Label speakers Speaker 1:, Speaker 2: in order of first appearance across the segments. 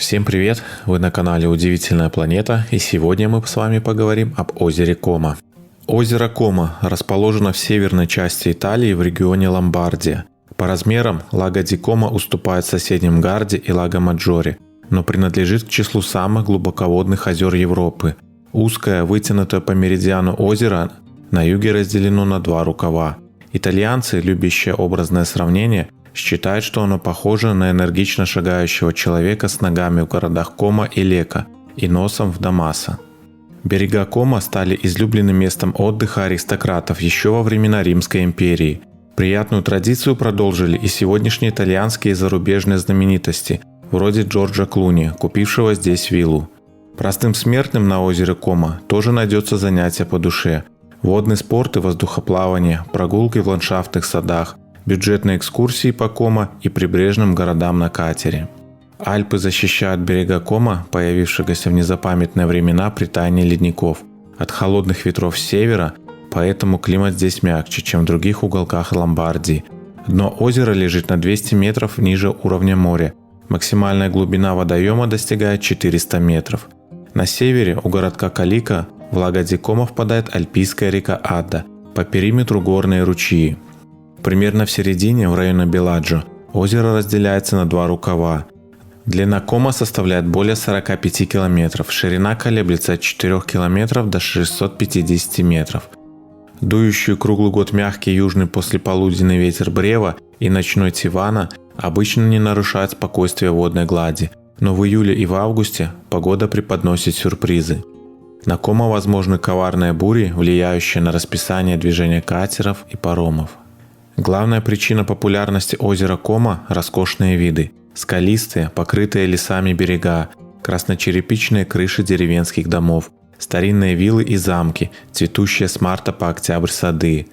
Speaker 1: Всем привет! Вы на канале Удивительная планета, и сегодня мы с вами поговорим об озере Кома. Озеро Кома расположено в северной части Италии в регионе Ломбардия. По размерам Лаго ди Кома уступает соседним Гарди и Лаго Маджоре, но принадлежит к числу самых глубоководных озер Европы. Узкое, вытянутое по меридиану озеро на юге разделено на два рукава. Итальянцы, любящие образное сравнение, считают, что оно похоже на энергично шагающего человека с ногами в городах Кома и Лека и носом в Дамаса. Берега Кома стали излюбленным местом отдыха аристократов еще во времена Римской империи. Приятную традицию продолжили и сегодняшние итальянские и зарубежные знаменитости, вроде Джорджа Клуни, купившего здесь виллу. Простым смертным на озере Кома тоже найдется занятие по душе. Водный спорт и воздухоплавание, прогулки в ландшафтных садах, бюджетные экскурсии по Кома и прибрежным городам на катере. Альпы защищают берега Кома, появившегося в незапамятные времена при таянии ледников, от холодных ветров с севера, поэтому климат здесь мягче, чем в других уголках Ломбардии. Дно озера лежит на 200 метров ниже уровня моря. Максимальная глубина водоема достигает 400 метров. На севере у городка Калика в Лаго ди Кома впадает Альпийская река Адда, по периметру горные ручьи. Примерно в середине, в районе Беладжо, озеро разделяется на два рукава. Длина Кома составляет более 45 километров, ширина колеблется от 4 километров до 650 метров. Дующий круглый год мягкий южный послеполуденный ветер Брева и ночной Тивана обычно не нарушают спокойствие водной глади, но в июле и в августе погода преподносит сюрпризы. На Кома возможны коварные бури, влияющие на расписание движения катеров и паромов. Главная причина популярности озера Кома – роскошные виды. Скалистые, покрытые лесами берега, красночерепичные крыши деревенских домов, старинные виллы и замки, цветущие с марта по октябрь сады.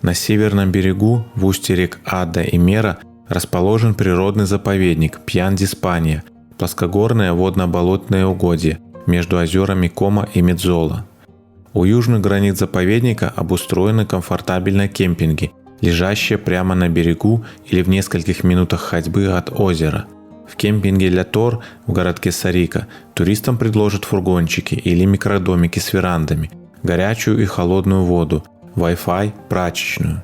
Speaker 1: На северном берегу, в устье рек Адда и Мера, расположен природный заповедник Пьян-ди-Спания, плоскогорные водно-болотные угодья между озерами Кома и Медзола. У южных границ заповедника обустроены комфортабельные кемпинги, лежащие прямо на берегу или в нескольких минутах ходьбы от озера. В кемпинге Ля Тор в городке Сарика туристам предложат фургончики или микродомики с верандами, горячую и холодную воду, Wi-Fi, прачечную.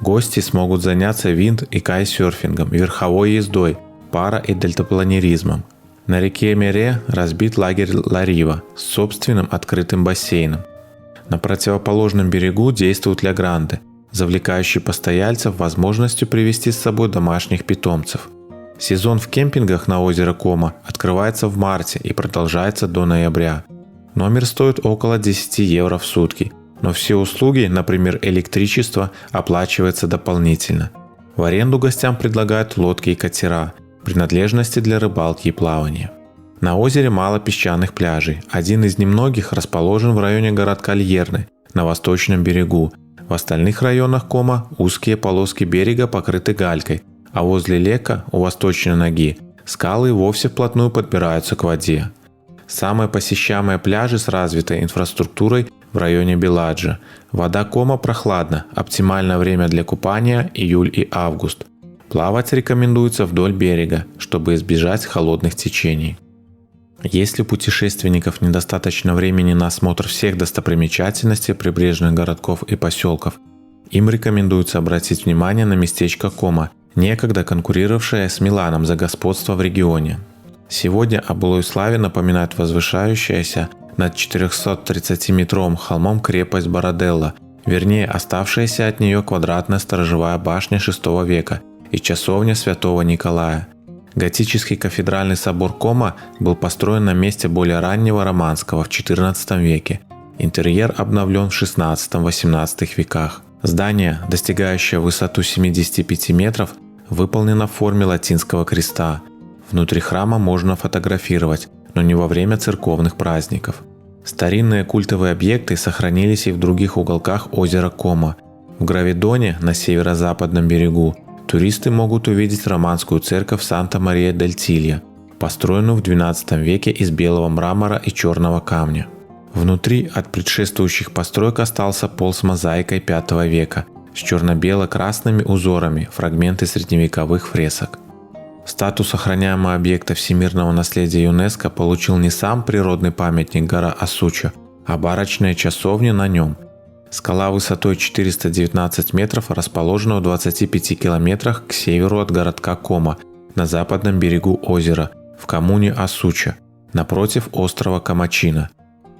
Speaker 1: Гости смогут заняться винд- и кайтсерфингом, верховой ездой, пара- и дельтапланеризмом. На реке Мере разбит лагерь Ла Рива с собственным открытым бассейном. На противоположном берегу действует Ля Гранде, завлекающий постояльцев возможностью привести с собой домашних питомцев. Сезон в кемпингах на озеро Кома открывается в марте и продолжается до ноября. Номер стоит около 10 евро в сутки, но все услуги, например электричество, оплачиваются дополнительно. В аренду гостям предлагают лодки и катера, принадлежности для рыбалки и плавания. На озере мало песчаных пляжей. Один из немногих расположен в районе городка Льерны на восточном берегу. В остальных районах Кома узкие полоски берега покрыты галькой, а возле Лека, у восточной ноги, скалы вовсе вплотную подбираются к воде. Самые посещаемые пляжи с развитой инфраструктурой в районе Беладжо. Вода Кома прохладна, оптимальное время для купания – июль и август. Плавать рекомендуется вдоль берега, чтобы избежать холодных течений. Если у путешественников недостаточно времени на осмотр всех достопримечательностей прибрежных городков и поселков, им рекомендуется обратить внимание на местечко Кома, некогда конкурировавшее с Миланом за господство в регионе. Сегодня о былой славе напоминает возвышающаяся над 430-метровым холмом крепость Бараделла, вернее оставшаяся от нее квадратная сторожевая башня VI века и часовня Святого Николая. Готический кафедральный собор Кома был построен на месте более раннего романского в XIV веке. Интерьер обновлен в XVI-XVIII веках. Здание, достигающее высоту 75 метров, выполнено в форме латинского креста. Внутри храма можно фотографировать, но не во время церковных праздников. Старинные культовые объекты сохранились и в других уголках озера Кома. В Гравидоне на северо-западном берегу туристы могут увидеть романскую церковь Санта-Мария-дель-Тилья, построенную в XII веке из белого мрамора и черного камня. Внутри от предшествующих построек остался пол с мозаикой V века с черно-бело-красными узорами, фрагменты средневековых фресок. Статус охраняемого объекта всемирного наследия ЮНЕСКО получил не сам природный памятник гора Асучо, а барочная часовня на нем. Скала высотой 419 метров расположена в 25 километрах к северу от городка Кома, на западном берегу озера, в коммуне Асучо, напротив острова Комачино.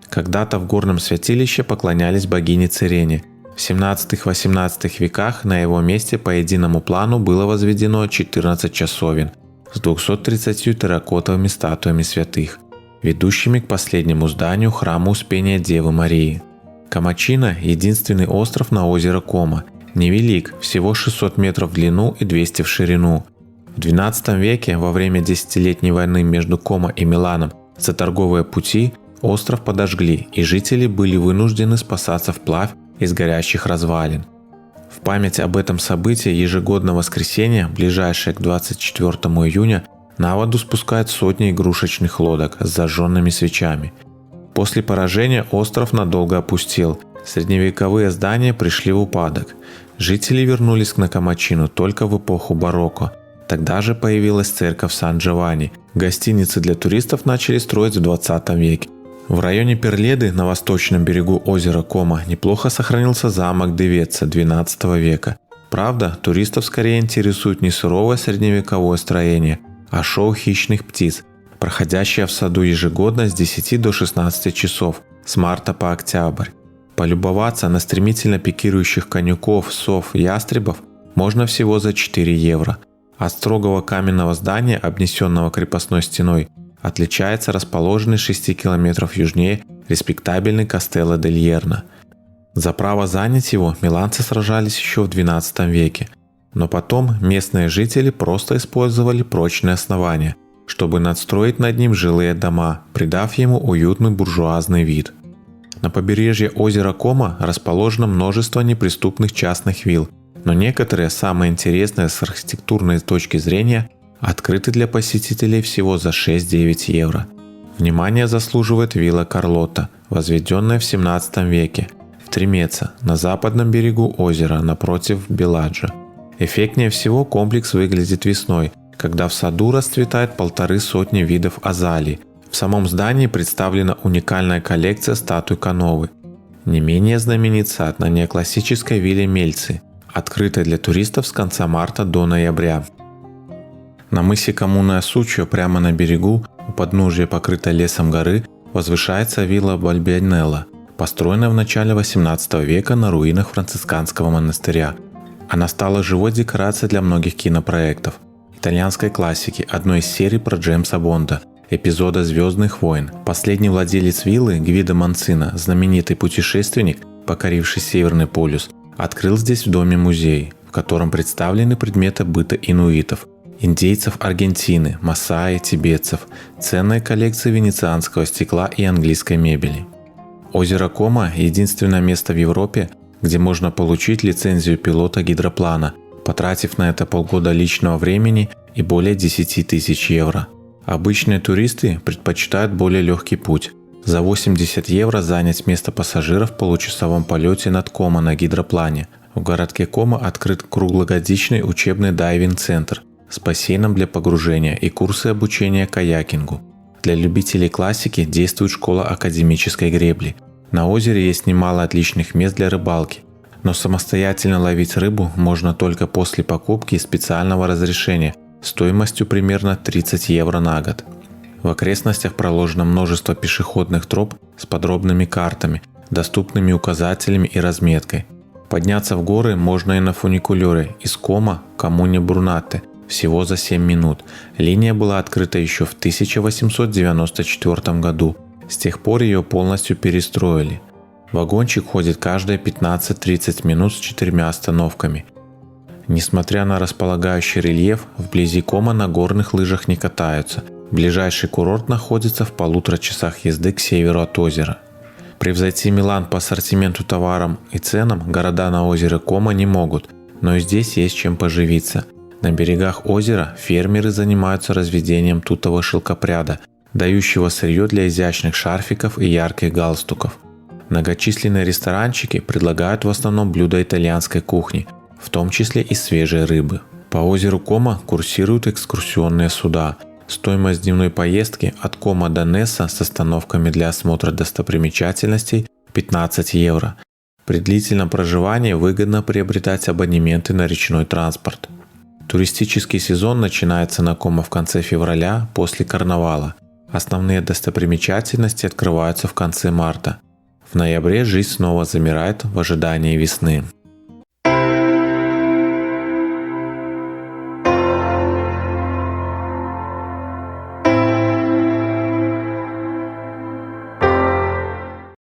Speaker 1: Когда-то в горном святилище поклонялись богине Церене. В 17-18 веках на его месте по единому плану было возведено 14 часовен с 230 терракотовыми статуями святых, ведущими к последнему зданию храма Успения Девы Марии. Комачино – единственный остров на озеро Кома. Невелик, всего 600 метров в длину и 200 в ширину. В XII веке, во время десятилетней войны между Кома и Миланом за торговые пути, остров подожгли, и жители были вынуждены спасаться вплавь из горящих развалин. В память об этом событии ежегодно в воскресенье, ближайшее к 24 июня, на воду спускают сотни игрушечных лодок с зажженными свечами. После поражения остров надолго опустел, средневековые здания пришли в упадок. Жители вернулись к Комачино только в эпоху барокко. Тогда же появилась церковь Сан-Джованни. Гостиницы для туристов начали строить в 20 веке. В районе Перледы на восточном берегу озера Кома неплохо сохранился замок Девеца XII века. Правда, туристов скорее интересует не суровое средневековое строение, а шоу хищных птиц, проходящее в саду ежегодно с 10 до 16 часов, с марта по октябрь. Полюбоваться на стремительно пикирующих конюков, сов, ястребов можно всего за 4 евро. От строгого каменного здания, обнесенного крепостной стеной, отличается расположенный 6 километров южнее респектабельный Кастелло дель Ерно. За право занять его миланцы сражались еще в XII веке, но потом местные жители просто использовали прочные основания, чтобы надстроить над ним жилые дома, придав ему уютный буржуазный вид. На побережье озера Кома расположено множество неприступных частных вилл, но некоторые, самые интересные с архитектурной точки зрения, открыты для посетителей всего за 6-9 евро. Внимание заслуживает вилла Карлотта, возведенная в 17 веке, в Тремеццо, на западном берегу озера, напротив Беладжо. Эффектнее всего комплекс выглядит весной, когда в саду расцветает 150 видов азалий. В самом здании представлена уникальная коллекция статуй Кановы. Не менее знаменит сад на неоклассической вилле Мельци, открытой для туристов с конца марта до ноября. На мысе коммуны Асучо, прямо на берегу, у подножия покрытой лесом горы, возвышается вилла Бальбианелла, построенная в начале XVIII века на руинах францисканского монастыря. Она стала живой декорацией для многих кинопроектов, итальянской классики, одной из серий про Джеймса Бонда, эпизода «Звездных войн». Последний владелец виллы, Гвидо Манцина, знаменитый путешественник, покоривший Северный полюс, открыл здесь в доме музей, в котором представлены предметы быта инуитов, индейцев Аргентины, масаи, тибетцев, ценные коллекции венецианского стекла и английской мебели. Озеро Кома – единственное место в Европе, где можно получить лицензию пилота гидроплана, потратив на это полгода личного времени и более 10 тысяч евро. Обычные туристы предпочитают более легкий путь. За 80 евро занять место пассажира в получасовом полете над Кома на гидроплане. В городке Кома открыт круглогодичный учебный дайвинг-центр с бассейном для погружения и курсы обучения каякингу. Для любителей классики действует школа академической гребли. На озере есть немало отличных мест для рыбалки, но самостоятельно ловить рыбу можно только после покупки специального разрешения стоимостью примерно 30 евро на год. В окрестностях проложено множество пешеходных троп с подробными картами, доступными указателями и разметкой. Подняться в горы можно и на фуникулере из Кома к коммуне Брунатте всего за 7 минут. Линия была открыта еще в 1894 году. С тех пор ее полностью перестроили. Вагончик ходит каждые 15-30 минут с 4 остановками. Несмотря на располагающий рельеф, вблизи Кома на горных лыжах не катаются. Ближайший курорт находится в 1,5 часах езды к северу от озера. Превзойти Милан по ассортименту товарам и ценам города на озере Кома не могут, но и здесь есть чем поживиться. На берегах озера фермеры занимаются разведением тутового шелкопряда, дающего сырье для изящных шарфиков и ярких галстуков. Многочисленные ресторанчики предлагают в основном блюда итальянской кухни, в том числе и свежей рыбы. По озеру Кома курсируют экскурсионные суда. Стоимость дневной поездки от Кома до Несса с остановками для осмотра достопримечательностей 15 евро. При длительном проживании выгодно приобретать абонементы на речной транспорт. Туристический сезон начинается на Кома в конце февраля после карнавала. Основные достопримечательности открываются в конце марта. В ноябре жизнь снова замирает в ожидании весны.